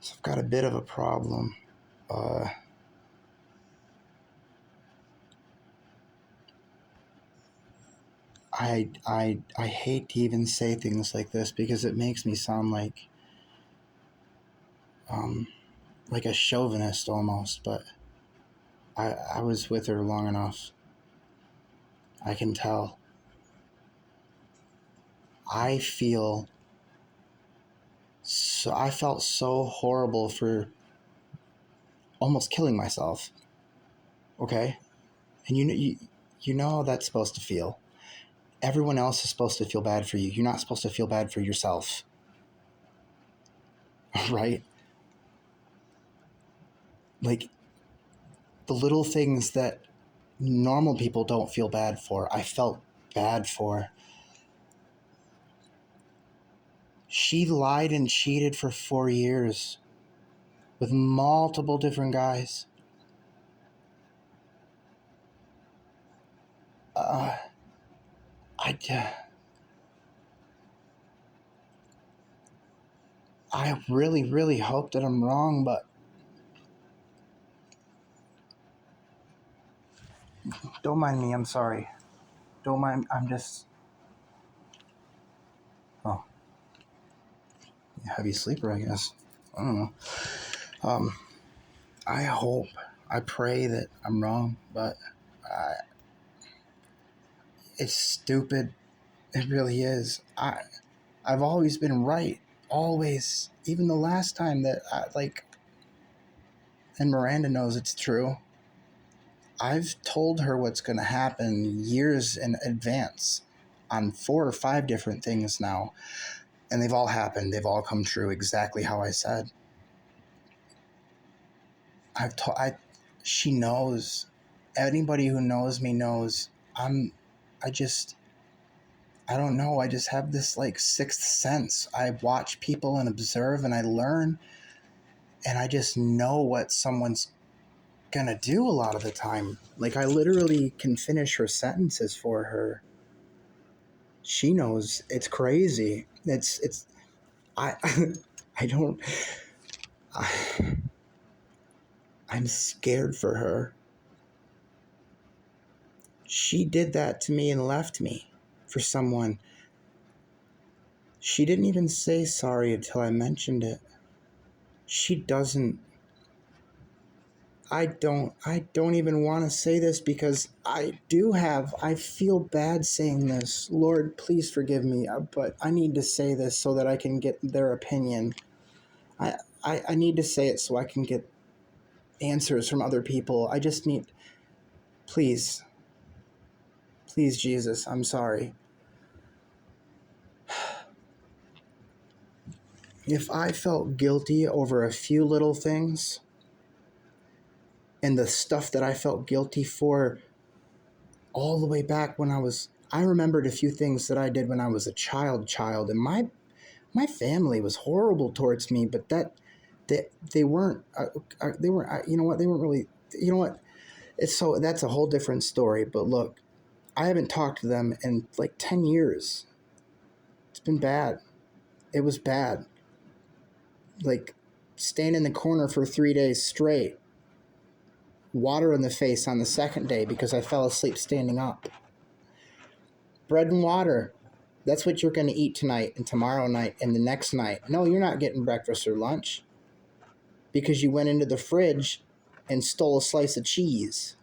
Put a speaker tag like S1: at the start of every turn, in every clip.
S1: So I've got a bit of a problem. I hate to even say things like this because it makes me sound um, like a chauvinist almost, but I was with her long enough. I can tell. I feel I felt so horrible for almost killing myself. Okay, and you know how that's supposed to feel. Everyone else is supposed to feel bad for you. You're not supposed to feel bad for yourself, right? Like the little things that normal people don't feel bad for, I felt bad for. She lied and cheated for 4 years with multiple different guys. Uh, I, I really, really hope that I'm wrong, but don't mind me. I'm sorry. Don't mind. I'm just, oh, heavy sleeper, I guess. I don't know. Um, I pray that I'm wrong, but it's stupid. It really is. I've always been right. Always. Even the last time that and Miranda knows it's true. I've told her what's going to happen years in advance on 4 or 5 different things now. And they've all happened. They've all come true exactly how I said. She knows. Anybody who knows me knows. I don't know. I just have this sixth sense. I watch people and observe and I learn. And I just know what someone's gonna do a lot of the time. I literally can finish her sentences for her. She knows. It's crazy. I I don't I, I'm scared for her. She did that to me and left me for someone. She didn't even say sorry until I mentioned it. She doesn't. I don't even want to say this because I feel bad saying this. Lord, please forgive me, but I need to say this so that I can get their opinion. I need to say it so I can get answers from other people. I just need, please, Jesus, I'm sorry. If I felt guilty over a few little things, and the stuff that I felt guilty for all the way back when I remembered a few things that I did when I was a child, and my family was horrible towards me, but they weren't, you know what, they weren't really, you know what, that's a whole different story, but look, I haven't talked to them in 10 years. It's been bad. It was bad. Staying in the corner for 3 days straight. Water in the face on the second day because I fell asleep standing up. Bread and water. That's what you're going to eat tonight and tomorrow night and the next night. No, you're not getting breakfast or lunch because you went into the fridge and stole a slice of cheese.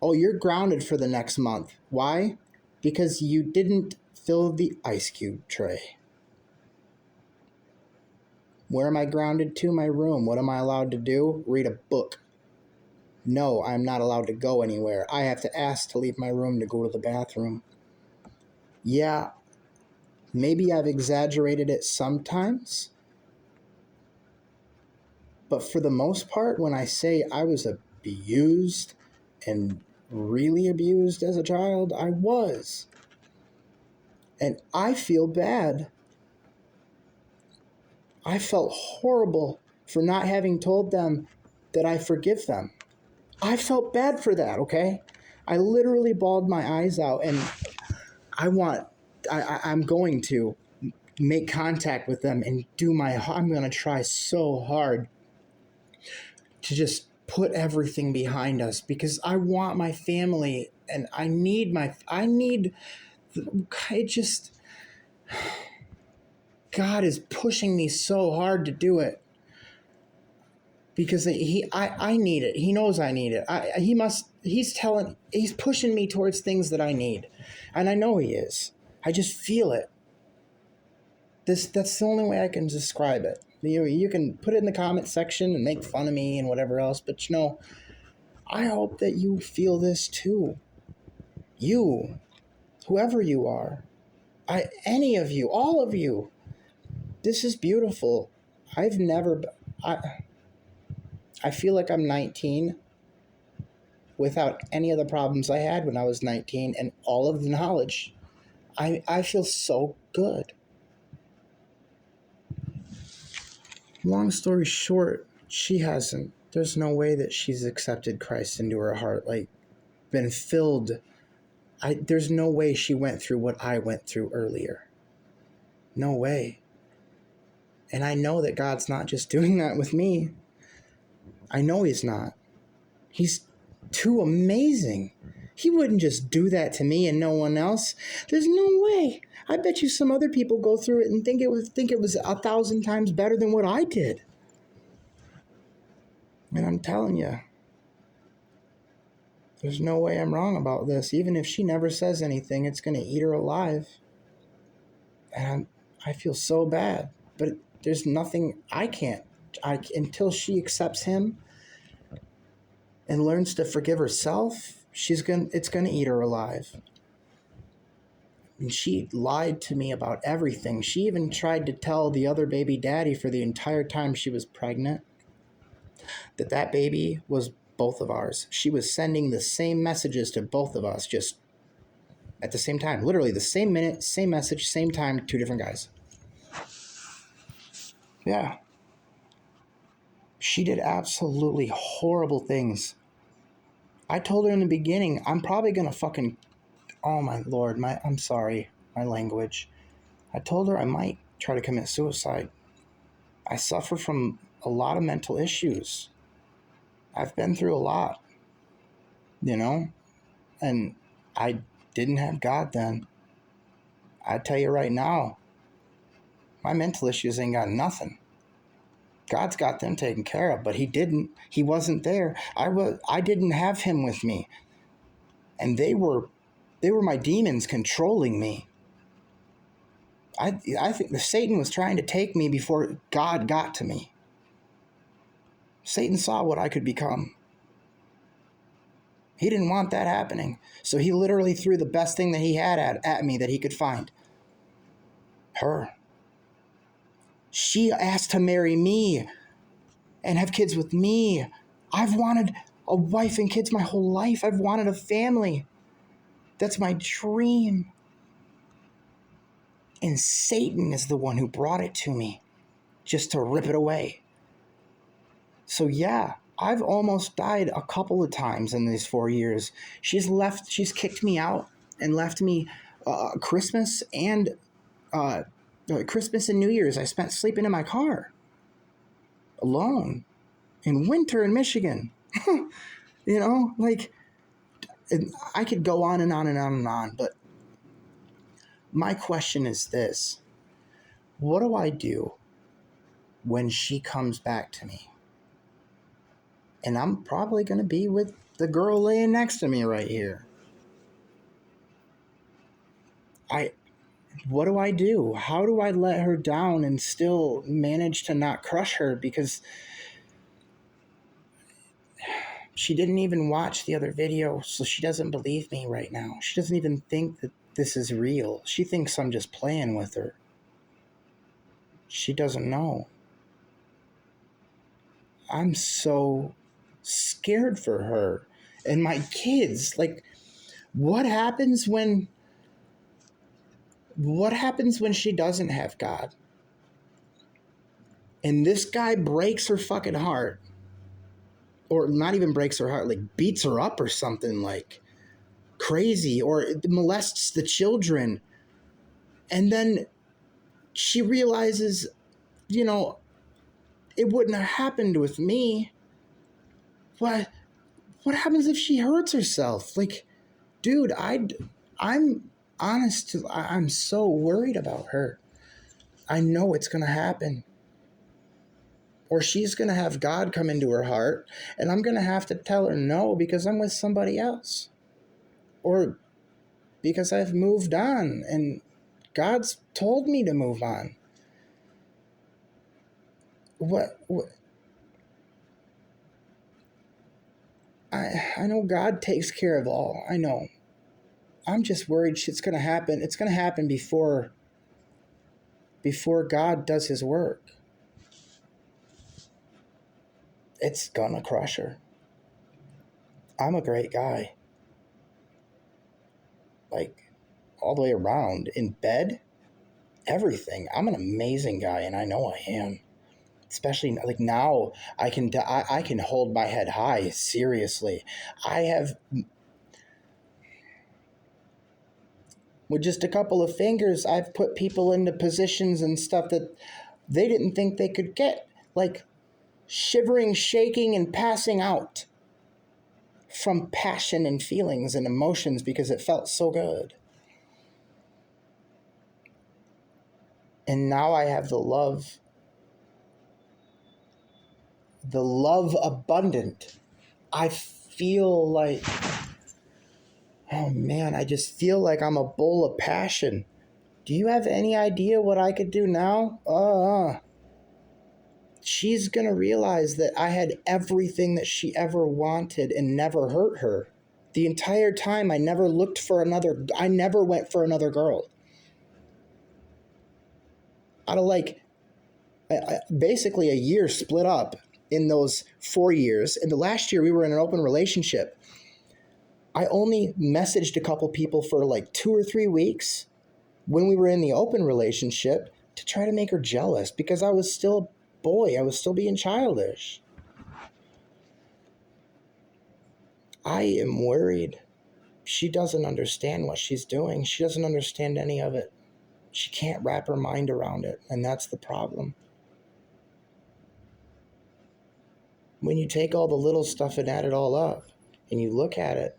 S1: Oh, you're grounded for the next month. Why? Because you didn't fill the ice cube tray. Where am I grounded to? My room. What am I allowed to do? Read a book. No, I'm not allowed to go anywhere. I have to ask to leave my room to go to the bathroom. Yeah, maybe I've exaggerated it sometimes. But for the most part, when I say I was abused and really abused as a child, I was. And I feel bad. I felt horrible for not having told them that I forgive them. I felt bad for that, okay? I literally bawled my eyes out, and I'm going to make contact with them and I'm going to try so hard to just put everything behind us, because I want my family and it just, God is pushing me so hard to do it, because I need it. He knows I need it. He's pushing me towards things that I need. And I know he is. I just feel it. That's the only way I can describe it. You can put it in the comment section and make fun of me and whatever else, but I hope that you feel this too. You, whoever you are, any of you, all of you, this is beautiful. I feel like I'm 19 without any of the problems I had when I was 19 and all of the knowledge. I feel so good. Long story short, she hasn't. There's no way that she's accepted Christ into her heart, like been filled. There's no way she went through what I went through earlier. No way. And I know that God's not just doing that with me. I know he's not. He's too amazing. He wouldn't just do that to me and no one else. There's no way. I bet you some other people go through it and think it was 1,000 times better than what I did. And I'm telling you, there's no way I'm wrong about this. Even if she never says anything, it's going to eat her alive. And I feel so bad. But there's nothing until she accepts him and learns to forgive herself, it's going to eat her alive. And she lied to me about everything. She even tried to tell the other baby daddy for the entire time she was pregnant that baby was both of ours. She was sending the same messages to both of us, just at the same time. Literally the same minute, same message, same time, two different guys. Yeah. She did absolutely horrible things. I told her in the beginning, I'm probably going to fucking... Oh, my Lord. I'm sorry. My language. I told her I might try to commit suicide. I suffer from a lot of mental issues. I've been through a lot. And I didn't have God then. I tell you right now, my mental issues ain't got nothing. God's got them taken care of, but he didn't. He wasn't there. I didn't have him with me. And they were my demons controlling me. I think Satan was trying to take me before God got to me. Satan saw what I could become. He didn't want that happening. So he literally threw the best thing that he had at me that he could find. Her. She asked to marry me and have kids with me. I've wanted a wife and kids my whole life. I've wanted a family. That's my dream. And Satan is the one who brought it to me just to rip it away. So yeah, I've almost died a couple of times in these 4 years. She's kicked me out and left me Christmas and New Year's. I spent sleeping in my car alone in winter in Michigan. I could go on and on and on and on, but my question is this. What do I do when she comes back to me? And I'm probably going to be with the girl laying next to me right here. What do I do? How do I let her down and still manage to not crush her? Because she didn't even watch the other video, so she doesn't believe me right now. She doesn't even think that this is real. She thinks I'm just playing with her. She doesn't know. I'm so scared for her and my kids. Like, what happens when she doesn't have God? And this guy breaks her fucking heart. Or not even breaks her heart, like beats her up or something like crazy, or molests the children. And then she realizes, you know, it wouldn't have happened with me. What happens if she hurts herself? Like, dude, I'm honest to, I'm so worried about her. I know it's going to happen. Or she's going to have God come into her heart, and I'm going to have to tell her no because I'm with somebody else. Or because I've moved on and God's told me to move on. What I know God takes care of all. I know. I'm just worried shit's going to happen. It's going to happen before God does his work. It's going to crush her. I'm a great guy. Like, all the way around. In bed, everything. I'm an amazing guy, and I know I am. Especially like now, I can hold my head high. Seriously, I have, with just a couple of fingers, I've put people into positions and stuff that they didn't think they could get, like shivering, shaking, and passing out from passion and feelings and emotions because it felt so good. And now I have the love abundant. I feel like, oh man, I just feel like I'm a bowl of passion. Do you have any idea what I could do now? She's going to realize that I had everything that she ever wanted and never hurt her. The entire time I never went for another girl. Out of like, basically a year split up in those 4 years. And the last year we were in an open relationship. I only messaged a couple people for like 2 or 3 weeks when we were in the open relationship to try to make her jealous because I was still a boy. I was still being childish. I am worried. She doesn't understand what she's doing. She doesn't understand any of it. She can't wrap her mind around it, and that's the problem. When you take all the little stuff and add it all up, and you look at it,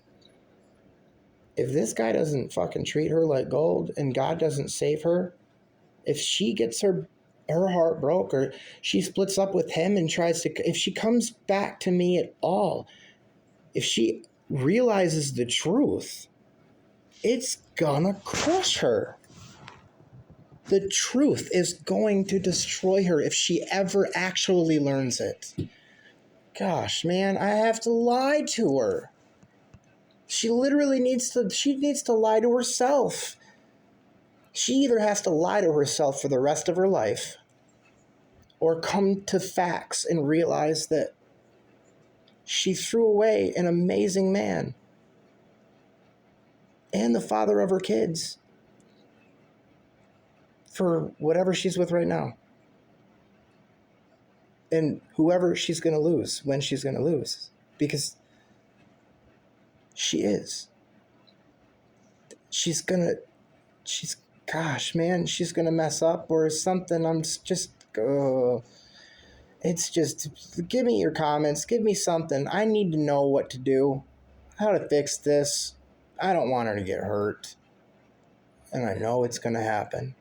S1: if this guy doesn't fucking treat her like gold and God doesn't save her, if she gets her heart broke or she splits up with him and if she comes back to me at all, if she realizes the truth, it's gonna crush her. The truth is going to destroy her if she ever actually learns it. Gosh, man, I have to lie to her. She literally needs to lie to herself. She either has to lie to herself for the rest of her life or come to facts and realize that she threw away an amazing man and the father of her kids for whatever she's with right now. And whoever she's going to lose, when she's going to lose. Because she is. Gosh, man, she's going to mess up or something. It's just, give me your comments. Give me something. I need to know what to do, how to fix this. I don't want her to get hurt. And I know it's going to happen.